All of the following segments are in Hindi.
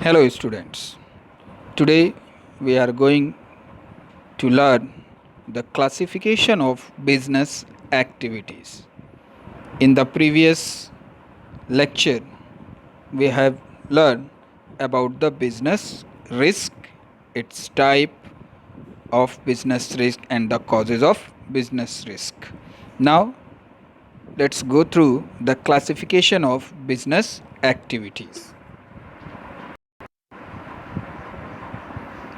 Hello, students. Today we are going to learn the classification of business activities. In the previous lecture, we have learned about the business risk, its type of business risk, and the causes of business risk. Now, let's go through the classification of business activities.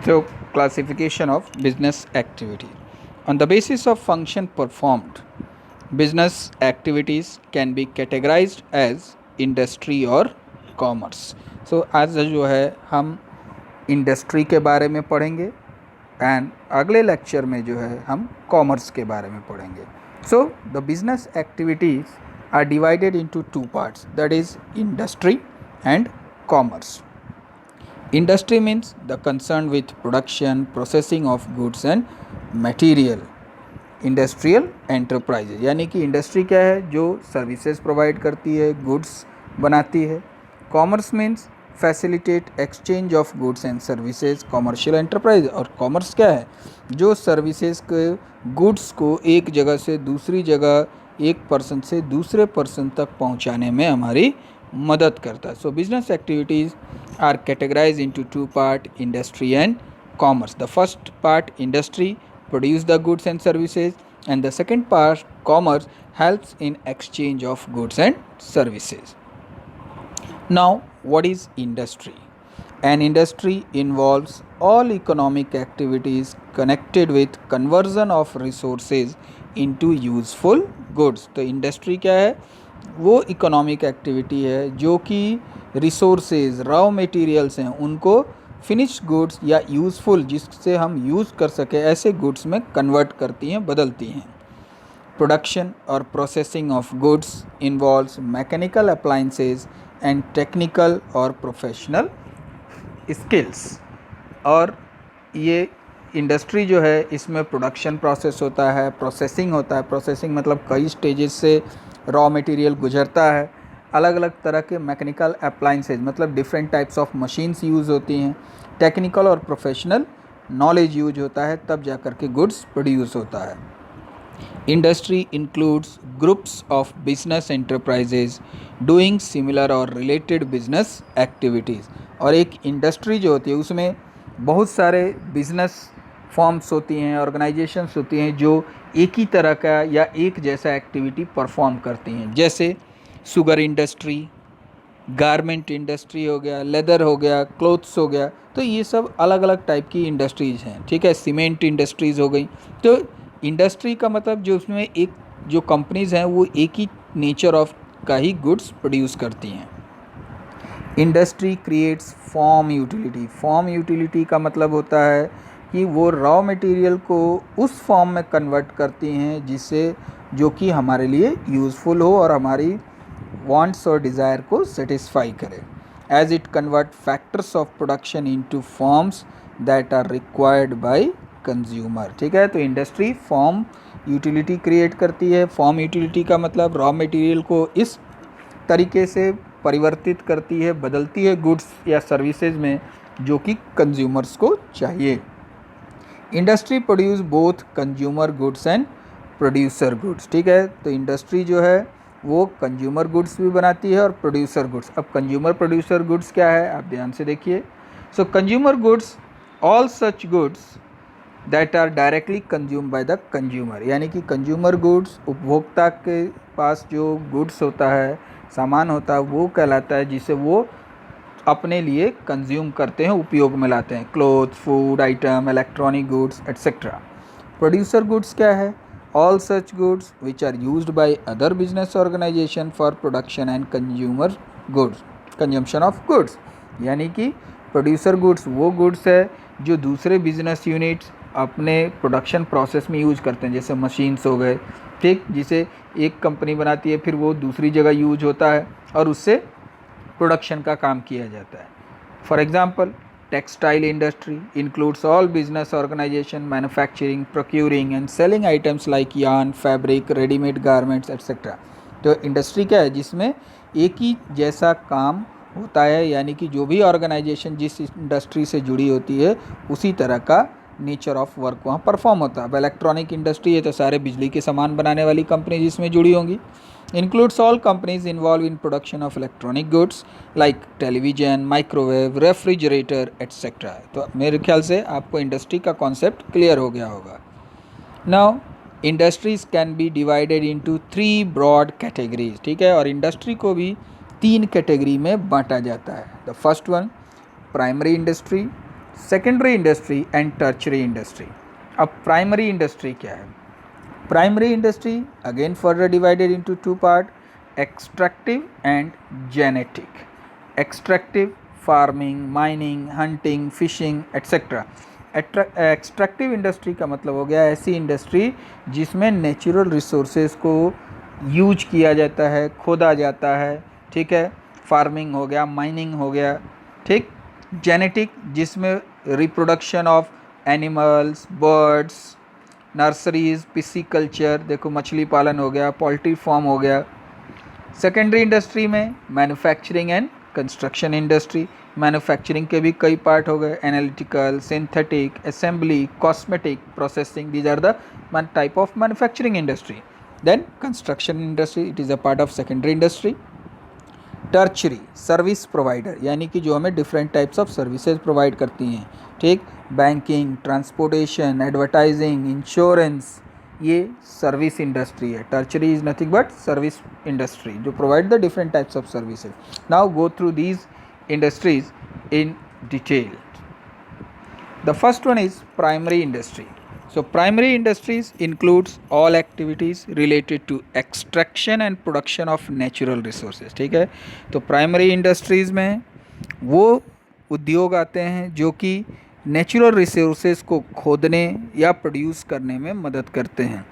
So, classification of business activity. On the basis of function performed, business activities can be categorized as industry और कॉमर्स. सो आज जो है हम इंडस्ट्री के बारे में पढ़ेंगे एंड अगले लेक्चर में जो है हम कॉमर्स के बारे में पढ़ेंगे. So the business activities are divided into two parts, that is industry and commerce. Industry means the concern with production, processing of goods and material. Industrial enterprises यानी कि इंडस्ट्री क्या है, जो सर्विसेज प्रोवाइड करती है, गुड्स बनाती है. Commerce means facilitate exchange of goods and services. Commercial enterprise. और कॉमर्स क्या है, जो सर्विसेज के गुड्स को एक जगह से दूसरी जगह, एक पर्सन से दूसरे पर्सन तक पहुंचाने में हमारी मदद करता है. So business activities are categorise into two part, industry and commerce. The first part industry produce the goods and services, and the second part commerce helps in exchange of goods and services. Now, what is industry? An industry involves all economic activities connected with conversion of resources into useful goods. तो इंडस्ट्री क्या है, वो इकोनॉमिक एक्टिविटी है जो कि रिसोर्सेज, रॉ मटेरियल्स हैं, उनको फिनिश गुड्स या यूज़फुल, जिससे हम यूज़ कर सके ऐसे गुड्स में कन्वर्ट करती हैं, बदलती हैं. प्रोडक्शन और processing of goods involves mechanical appliances and technical और प्रोफेशनल स्किल्स. और ये इंडस्ट्री जो है, इसमें प्रोडक्शन प्रोसेस होता है, प्रोसेसिंग होता है. प्रोसेसिंग मतलब कई स्टेजेस से रॉ मटेरियल गुजरता है. अलग अलग तरह के मैकेनिकल अप्लाइंसेज मतलब different types of machines use होती हैं. टेक्निकल और प्रोफेशनल नॉलेज यूज होता है, तब जा कर के गुड्स प्रोड्यूस होता है. Industry includes groups of business enterprises doing similar और रिलेटेड बिजनेस एक्टिविटीज़. और एक इंडस्ट्री जो होती है, उसमें बहुत सारे बिजनेस फॉर्म्स होती हैं, ऑर्गेनाइजेशंस होती हैं, जो एक ही तरह का या एक जैसा एक्टिविटी परफॉर्म करती हैं. जैसे शुगर इंडस्ट्री, गारमेंट इंडस्ट्री हो गया, लेदर हो गया, क्लोथ्स हो गया. तो ये सब अलग अलग टाइप की इंडस्ट्रीज़ हैं. ठीक है, सीमेंट इंडस्ट्रीज़ हो गई. तो इंडस्ट्री का मतलब जो उसमें एक जो कंपनीज़ हैं, वो एक ही नेचर ऑफ का ही गुड्स प्रोड्यूस करती हैं. Industry creates form utility. Form utility का मतलब होता है कि वो रॉ मटेरियल को उस फॉर्म में कन्वर्ट करती हैं जिससे जो कि हमारे लिए यूज़फुल हो और हमारी वांट्स और डिज़ायर को सेटिस्फाई करे. As it convert factors of production into forms that are required by consumer. ठीक है, तो इंडस्ट्री फॉर्म यूटिलिटी क्रिएट करती है. फॉर्म यूटिलिटी का मतलब रॉ मटेरियल को इस तरीके से परिवर्तित करती है, बदलती है गुड्स या सर्विसेज में जो कि कंज्यूमर्स को चाहिए. Industry produce both consumer goods and producer goods. ठीक है, तो इंडस्ट्री जो है वो कंज्यूमर गुड्स भी बनाती है और प्रोड्यूसर गुड्स. अब कंज्यूमर प्रोड्यूसर गुड्स क्या है, आप ध्यान से देखिए. So consumer goods all such goods that are directly consume by the consumer. यानी कि कंज्यूमर गुड्स, उपभोक्ता के पास जो गुड्स होता है, सामान होता है, वो कहलाता है जिसे वो अपने लिए कंज्यूम करते हैं, उपयोग में लाते हैं. Cloth, food item, electronic goods etcetera. Producer goods क्या है, all such goods which are used by other business organization for production and consumer goods, consumption of goods. यानी कि प्रोड्यूसर गुड्स वो गुड्स है जो दूसरे बिजनेस यूनिट्स अपने प्रोडक्शन प्रोसेस में यूज करते हैं. जैसे मशीन्स हो गए, ठीक, जिसे एक कंपनी बनाती है, फिर वो दूसरी जगह यूज होता है और उससे प्रोडक्शन का काम किया जाता है. For example, textile industry includes all business organization manufacturing, procuring and selling items like yarn, fabric, ready-made garments etc. तो इंडस्ट्री क्या है, जिसमें एक ही जैसा काम होता है, यानी कि जो भी ऑर्गेनाइजेशन जिस इंडस्ट्री से जुड़ी होती है उसी तरह का नेचर ऑफ वर्क वहाँ परफॉर्म होता है। अब इलेक्ट्रॉनिक इंडस्ट्री है तो सारे बिजली के सामान बनाने वाली कंपनी जिसमें जुड़ी होंगी। Includes all companies involve in production of electronic goods like television, microwave, refrigerator etcetera. तो मेरे ख्याल से आपको इंडस्ट्री का कॉन्सेप्ट क्लियर हो गया होगा। Now industries can be divided into 3 broad categories, ठीक है, और इंडस्ट्री को भी 3 कैटेगरी में बांटा जाता है। The first one primary industry, secondary industry and tertiary industry. अब प्राइमरी इंडस्ट्री क्या है? Primary industry again further divided into 2 part, extractive and genetic. Extractive farming, mining, hunting, fishing etcetera. Extractive industry का मतलब हो गया ऐसी इंडस्ट्री जिसमें नेचुरल रिसोर्सेज को यूज किया जाता है, खोदा जाता है, ठीक है। फार्मिंग हो गया, माइनिंग हो गया, ठीक। जेनेटिक जिसमें reproduction of animals, birds, nurseries, pisciculture, देखो मछली पालन हो गया, पोल्ट्री फार्म हो गया। सेकेंडरी इंडस्ट्री में manufacturing and construction industry. Manufacturing के भी कई पार्ट हो गए, analytical, synthetic, assembly, cosmetic, processing, these are the type of manufacturing industry. Then construction industry, it is a part of secondary industry. Tertiary service provider, यानी कि जो हमें different types of services provide करती हैं, ठीक। बैंकिंग, ट्रांसपोर्टेशन, एडवर्टाइजिंग, इंश्योरेंस, ये सर्विस इंडस्ट्री है। Tertiary is nothing but service industry जो provide the different types of services. Now go through these industries in detail. The first one is primary industry. So primary industries includes all activities related to extraction and production of natural resources, ठीक है। तो प्राइमरी इंडस्ट्रीज़ में वो उद्योग आते हैं जो कि नेचुरल रिसोर्सेज को खोदने या प्रोड्यूस करने में मदद करते हैं।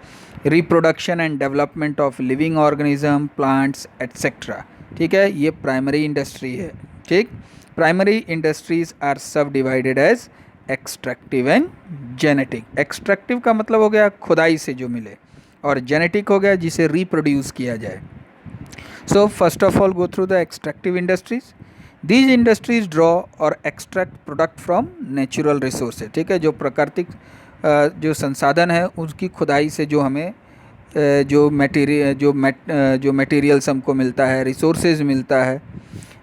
Reproduction and development of living organism, plants etcetera, ठीक है, ये प्राइमरी इंडस्ट्री है, ठीक। प्राइमरी इंडस्ट्रीज आर सब divided as extractive and genetic. Extractive का मतलब हो गया खुदाई से जो मिले, और जेनेटिक हो गया जिसे रिप्रोड्यूस किया जाए। So first of all go through the extractive industries. These industries draw और extract product from natural resources, ठीक है, जो प्राकृतिक जो संसाधन है उसकी खुदाई से जो हमें जो मटेरियल्स हमको मिलता है, रिसोर्सेज मिलता है।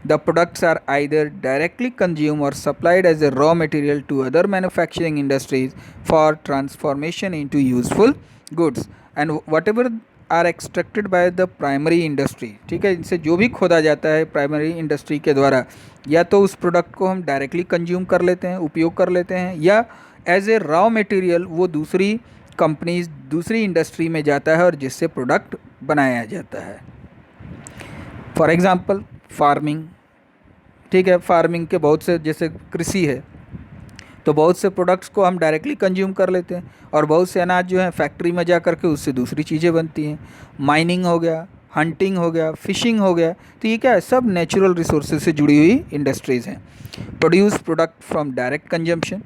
The products are either directly consumed or supplied as a raw material to other manufacturing industries for transformation into useful goods, and whatever are extracted by the primary industry, ठीक है, इनसे जो भी खोदा जाता है प्राइमरी इंडस्ट्री के द्वारा, या तो उस प्रोडक्ट को हम डायरेक्टली कंज्यूम कर लेते हैं, उपयोग कर लेते हैं, या एज ए रॉ मटेरियल वो दूसरी कंपनीज, दूसरी इंडस्ट्री में जाता है और जिससे प्रोडक्ट बनाया जाता है। फॉर एग्ज़ाम्पल फार्मिंग, ठीक है, फार्मिंग के बहुत से, जैसे कृषि है तो बहुत से प्रोडक्ट्स को हम डायरेक्टली कंज्यूम कर लेते हैं, और बहुत से अनाज जो है फैक्ट्री में जा कर के उससे दूसरी चीज़ें बनती हैं। माइनिंग हो गया, हंटिंग हो गया, फिशिंग हो गया, तो ये क्या है, सब नेचुरल रिसोर्सेज से जुड़ी हुई इंडस्ट्रीज़ हैं। Produce product from direct consumption,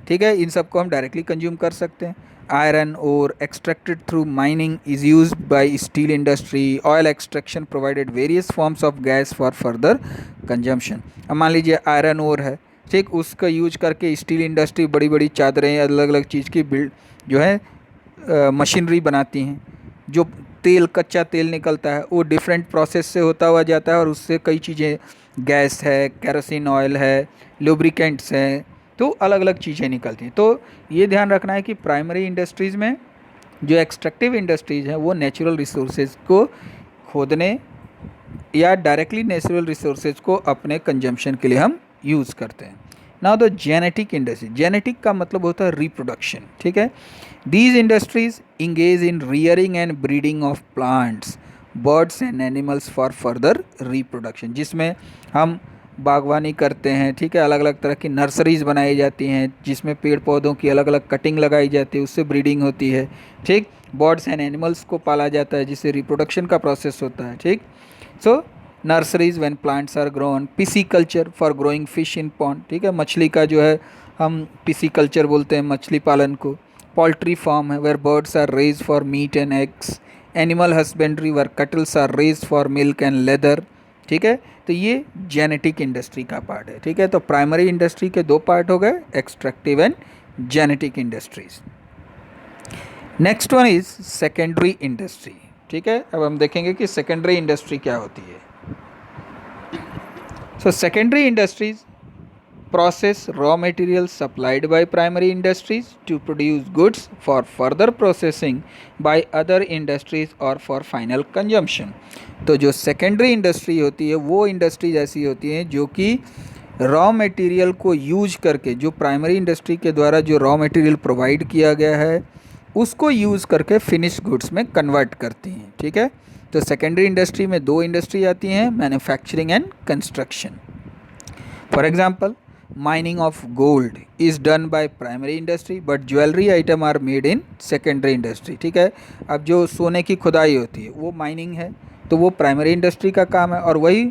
ठीक है, इन सबको हम डायरेक्टली कंज्यूम कर सकते हैं। Iron ore extracted through mining is used by steel industry. Oil extraction provided various forms of gas for further consumption. अब मान लीजिए आयरन ओर है, ठीक, उसका यूज करके स्टील इंडस्ट्री बड़ी बड़ी चादरें, अलग अलग चीज़ की बिल्ड जो है मशीनरी बनाती हैं। जो तेल, कच्चा तेल निकलता है वो डिफरेंट प्रोसेस से होता हुआ जाता है, और उससे कई चीज़ें, गैस है, केरोसिन ऑयल है, लुब्रिकेंट्स हैं, तो अलग अलग चीज़ें निकलती हैं। तो ये ध्यान रखना है कि प्राइमरी इंडस्ट्रीज़ में जो एक्सट्रैक्टिव इंडस्ट्रीज़ हैं वो नेचुरल रिसोर्सेज को खोदने या डायरेक्टली नेचुरल रिसोर्सेज को अपने कंजम्पशन के लिए हम यूज़ करते हैं। Now the genetic industry, genetic का मतलब होता है रिप्रोडक्शन, ठीक है। These industries engage in rearing and breeding of plants, birds and animals for further reproduction, जिसमें हम बागवानी करते हैं, ठीक है, अलग अलग तरह की नर्सरीज़ बनाई जाती हैं जिसमें पेड़ पौधों की अलग अलग कटिंग लगाई जाती है, उससे ब्रीडिंग होती है, ठीक। बर्ड्स एंड एनिमल्स को पाला जाता है जिससे रिप्रोडक्शन का प्रोसेस होता है, ठीक। So nurseries when plants are grown, pisciculture for growing fish in pond, ठीक है, मछली का जो है हम पिसीकल्चर बोलते हैं मछली पालन को। पोल्ट्री फार्म है where birds are raise for meat and eggs. Animal husbandry where cattles are raise for milk and leather, ठीक है, तो ये जेनेटिक इंडस्ट्री का पार्ट है। ठीक है, तो प्राइमरी इंडस्ट्री के दो पार्ट हो गए, extractive and genetic industries. Next one is secondary industry. ठीक है, अब हम देखेंगे कि सेकेंडरी इंडस्ट्री क्या होती है। So secondary industries process raw materials supplied by primary industries to produce goods for further processing by other industries or for final consumption। तो जो सेकेंडरी इंडस्ट्री होती है वो इंडस्ट्रीज ऐसी होती हैं जो कि रॉ मटेरियल को यूज करके, जो प्राइमरी इंडस्ट्री के द्वारा जो रॉ मटेरियल प्रोवाइड किया गया है उसको यूज़ करके फिनिश गुड्स में कन्वर्ट करती हैं। ठीक है, तो सेकेंडरी इंडस्ट्री में दो इंडस्ट्री आती हैं, manufacturing and construction. For example, mining of gold is done by primary industry but jewelry item are made in secondary industry। ठीक है, अब जो सोने की खुदाई होती है वो माइनिंग है, तो वो प्राइमरी इंडस्ट्री का काम है, और वही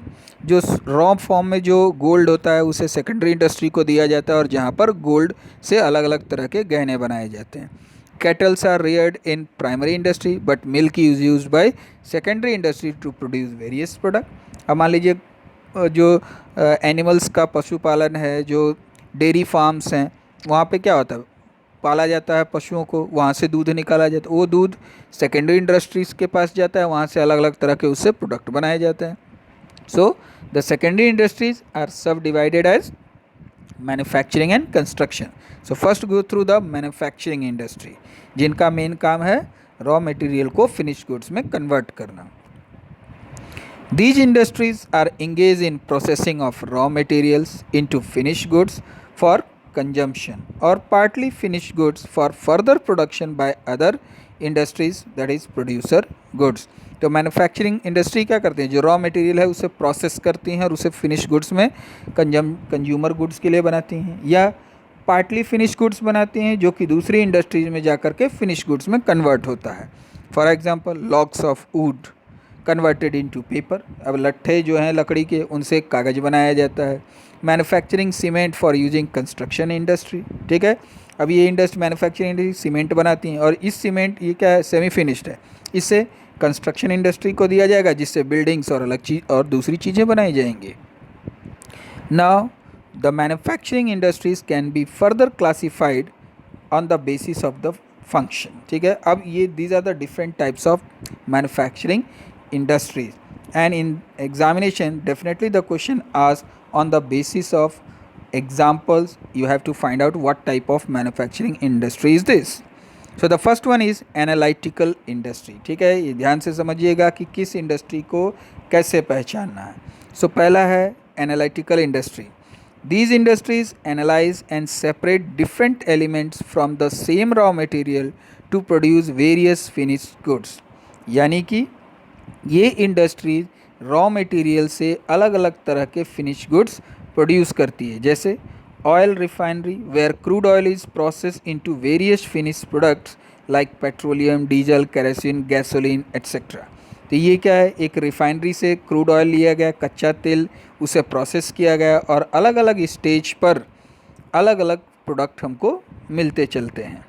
जो रॉ फॉर्म में जो गोल्ड होता है उसे सेकेंडरी इंडस्ट्री को दिया जाता है, और जहाँ पर गोल्ड से अलग अलग तरह के गहने बनाए जाते हैं। Cattles are reared in primary industry but milk is use by secondary industry to produce various product. अब मान लीजिए जो एनिमल्स का पशुपालन है, जो डेयरी फार्म्स हैं, वहाँ पे क्या होता है, पाला जाता है पशुओं को, वहाँ से दूध निकाला जाता है, वो दूध सेकेंडरी इंडस्ट्रीज़ के पास जाता है, वहाँ से अलग अलग तरह के उससे प्रोडक्ट बनाए जाते हैं। So the secondary industries are सब divided as manufacturing and construction. So first go through the manufacturing industry, जिनका मेन काम है रॉ मटेरियल को फिनिश गुड्स में कन्वर्ट करना। These industries are engaged in processing of raw materials into finished goods for consumption or partly finished goods for further production by other industries, that is producer goods। तो मैन्युफैक्चरिंग इंडस्ट्री क्या करते हैं, जो रॉ मटेरियल है उसे प्रोसेस करती हैं और उसे फिनिश गुड्स में कंज्यूमर गुड्स के लिए बनाती हैं, या पार्टली फिनिश गुड्स बनाती हैं जो कि दूसरी इंडस्ट्रीज में जाकर के फिनिश गुड्स में कन्वर्ट होता है। For example, logs of would converted into paper. अब लट्ठे जो हैं लकड़ी के, उनसे कागज़ बनाया जाता है। Manufacturing cement for using construction industry. ठीक है, अब ये इंडस्ट्री मैन्युफैक्चरिंग इंडस्ट्री सीमेंट बनाती हैं, और इस सीमेंट ये क्या है, सेमी फिनिश्ड है, इससे कंस्ट्रक्शन इंडस्ट्री को दिया जाएगा, जिससे बिल्डिंग्स और अलग चीज़ और दूसरी चीज़ें बनाई जाएंगी। Now the manufacturing industries can be further classified on the basis of the function. ठीक है, अब ये these are the different types of manufacturing industries, and in examination definitely the question asks on the basis of examples you have to find out what type of manufacturing industry is this। so the first one is analytical industry। ठीक है, ये ध्यान से समझिएगा कि किस इंडस्ट्री को कैसे पहचानना है। so पहला है analytical industry। these industries analyze and separate different elements from the same raw material to produce various finished goods। यानी कि ये इंडस्ट्रीज रॉ मटेरियल से अलग अलग तरह के फिनिश गुड्स प्रोड्यूस करती है, जैसे oil refinery where crude oil is process into various finish products like petroleum, diesel, kerosene, gasoline etcetera. तो ये क्या है, एक रिफाइनरी से क्रूड ऑयल लिया गया, कच्चा तेल, उसे प्रोसेस किया गया और अलग अलग स्टेज पर अलग अलग प्रोडक्ट हमको मिलते चलते हैं।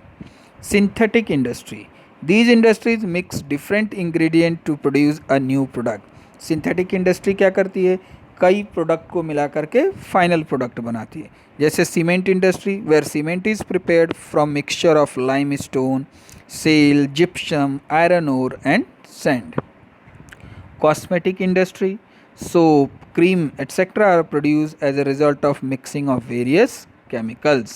Synthetic industry, these industries mix different ingredient to produce a new product। Synthetic industry क्या करती है, कई प्रोडक्ट को मिला करके फाइनल प्रोडक्ट बनाती है, जैसे cement industry where cement is prepared from mixture of lime stone, shale, gypsum, iron ore and sand. Cosmetic industry, soap, cream etc are produced as a result of mixing of various chemicals।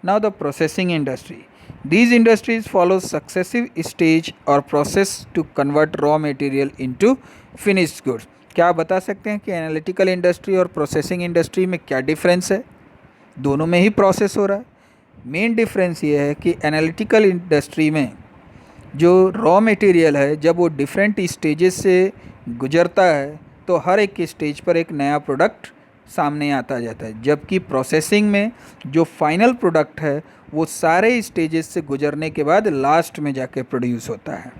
Now the processing industry, these industries follow successive stage or process to convert raw material into finished goods। क्या आप बता सकते हैं कि एनालिटिकल इंडस्ट्री और प्रोसेसिंग इंडस्ट्री में क्या डिफरेंस है? दोनों में ही प्रोसेस हो रहा है। मेन डिफरेंस ये है कि एनालिटिकल इंडस्ट्री में जो रॉ मटेरियल है, जब वो डिफरेंट स्टेजेस से गुजरता है तो हर एक स्टेज पर एक नया प्रोडक्ट सामने आता जाता है, जबकि प्रोसेसिंग में जो फाइनल प्रोडक्ट है वो सारे स्टेजेस से गुजरने के बाद लास्ट में जाके प्रोड्यूस होता है।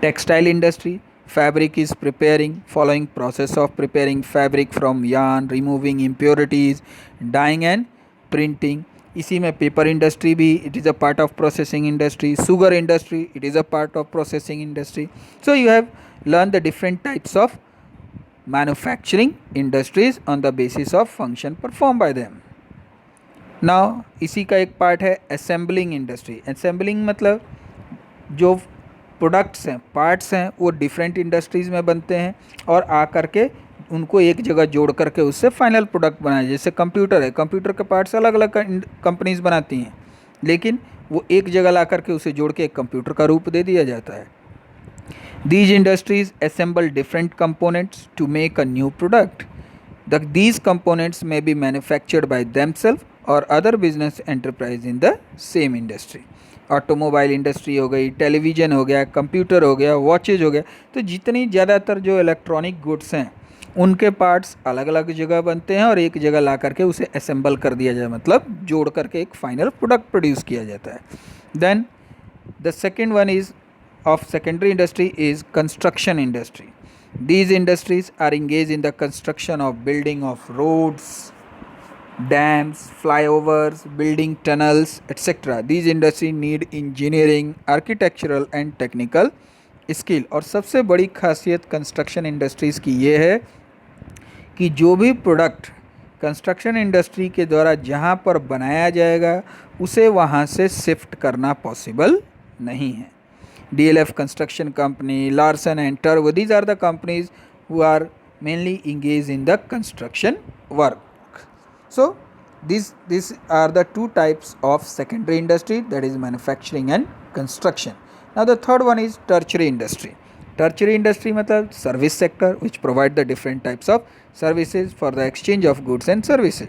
Textile industry, fabric is preparing following process of preparing fabric from yarn, removing impurities, dyeing and printing. इसी में पेपर इंडस्ट्री भी, it is a part of processing industry. Sugar industry, it is a part of processing industry. So you have learn the different types of manufacturing industries on the basis of function performed by them. Now इसी का एक पार्ट है असेंबलिंग इंडस्ट्री. असेंबलिंग मतलब जो प्रोडक्ट्स हैं, पार्ट्स हैं, वो डिफरेंट इंडस्ट्रीज़ में बनते हैं और आ करके उनको एक जगह जोड़ करके उससे फाइनल प्रोडक्ट बनाए. जैसे कंप्यूटर है, कंप्यूटर के पार्ट्स अलग अलग कंपनीज बनाती हैं, लेकिन वो एक जगह ला करके उसे जोड़ के एक कंप्यूटर का रूप दे दिया जाता है. These industries assemble different components to make a new product. These components may be manufactured by themselves or other business enterprise in the same industry. Automobile industry हो गई, टेलीविज़न हो गया, कंप्यूटर हो गया, वॉचेज हो गया. तो जितनी ज़्यादातर जो इलेक्ट्रॉनिक गुड्स हैं उनके पार्ट्स अलग अलग जगह बनते हैं और एक जगह ला करके उसे असेंबल कर दिया जाए, मतलब जोड़ करके एक फाइनल प्रोडक्ट प्रोड्यूस किया जाता है. Then the second one is of secondary industry is construction industry. These industries are engaged in the construction of building of roads, dams, flyovers, building tunnels, etc. These industries need engineering, architectural and technical skill. और सबसे बड़ी खासियत कंस्ट्रक्शन इंडस्ट्रीज़ की ये है कि जो भी प्रोडक्ट कंस्ट्रक्शन इंडस्ट्री के द्वारा जहाँ पर बनाया जाएगा उसे वहाँ से शिफ्ट करना पॉसिबल नहीं है. DLF Construction Company, Larsen and Toubro, these are the companies who are mainly engaged in the construction work. So these are the two types of secondary industry, that is manufacturing and construction. Now the third one is tertiary industry. Tertiary industry मतलब service sector which provide the different types of services for the exchange of goods and services.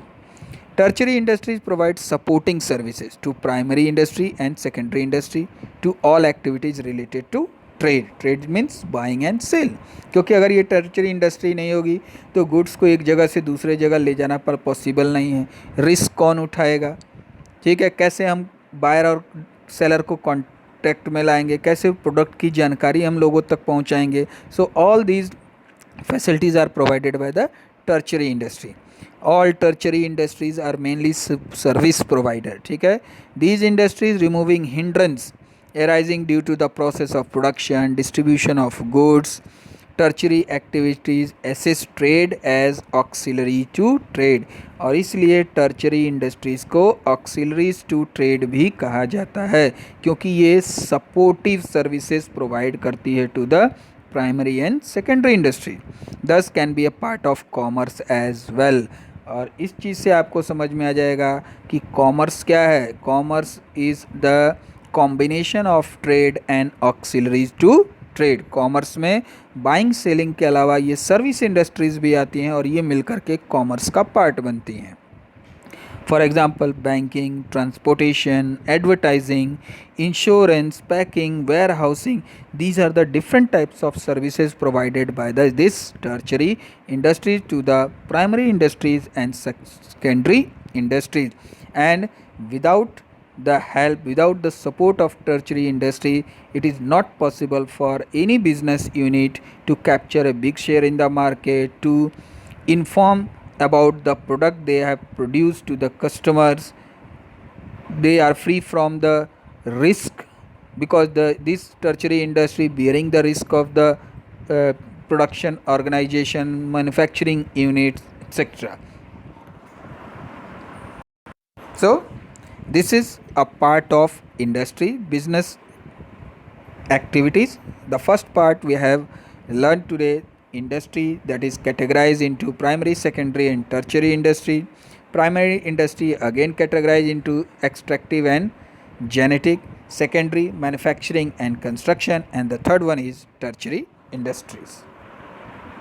Tertiary industries provide supporting services to primary industry and secondary industry to all activities related to trade. Trade means buying and sell. क्योंकि अगर ये टर्चरी इंडस्ट्री नहीं होगी तो गुड्स को एक जगह से दूसरे जगह ले जाना पर पॉसिबल नहीं है. रिस्क कौन उठाएगा, ठीक है, कैसे हम बायर और सेलर को कॉन्टैक्ट में लाएंगे, कैसे प्रोडक्ट की जानकारी हम लोगों तक पहुंचाएंगे. So all these facilities are provided by the tertiary industry. All tertiary industries are mainly service provider, ठीक है. These industries removing hindrance arising due to the process of production, distribution of goods. Tertiary activities assist trade as auxiliary to trade, और इसलिए tertiary industries को auxiliaries to trade भी कहा जाता है क्योंकि ये supportive services provide करती है to the primary and secondary industry, thus can be a part of commerce as well. और इस चीज़ से आपको समझ में आ जाएगा कि कॉमर्स क्या है. Commerce is the combination of trade and auxiliaries to trade. Commerce में बाइंग सेलिंग के अलावा ये सर्विस इंडस्ट्रीज़ भी आती हैं और ये मिलकर के कॉमर्स का पार्ट बनती हैं. For example, banking, transportation, advertising, insurance, packing, warehousing. These are the different types of services provided by this tertiary industry to the primary industries and secondary industries. And without the help, without the support of tertiary industry, it is not possible for any business unit to capture a big share in the market, to inform about the product they have produced to the customers. They are free from the risk because this tertiary industry bearing the risk of the production organization, manufacturing units, etc. So this is a part of industry business activities. The first part we have learned today, industry, that is categorized into primary, secondary and tertiary industry. Primary industry again categorized into extractive and genetic, secondary manufacturing and construction, and the third one is tertiary industries.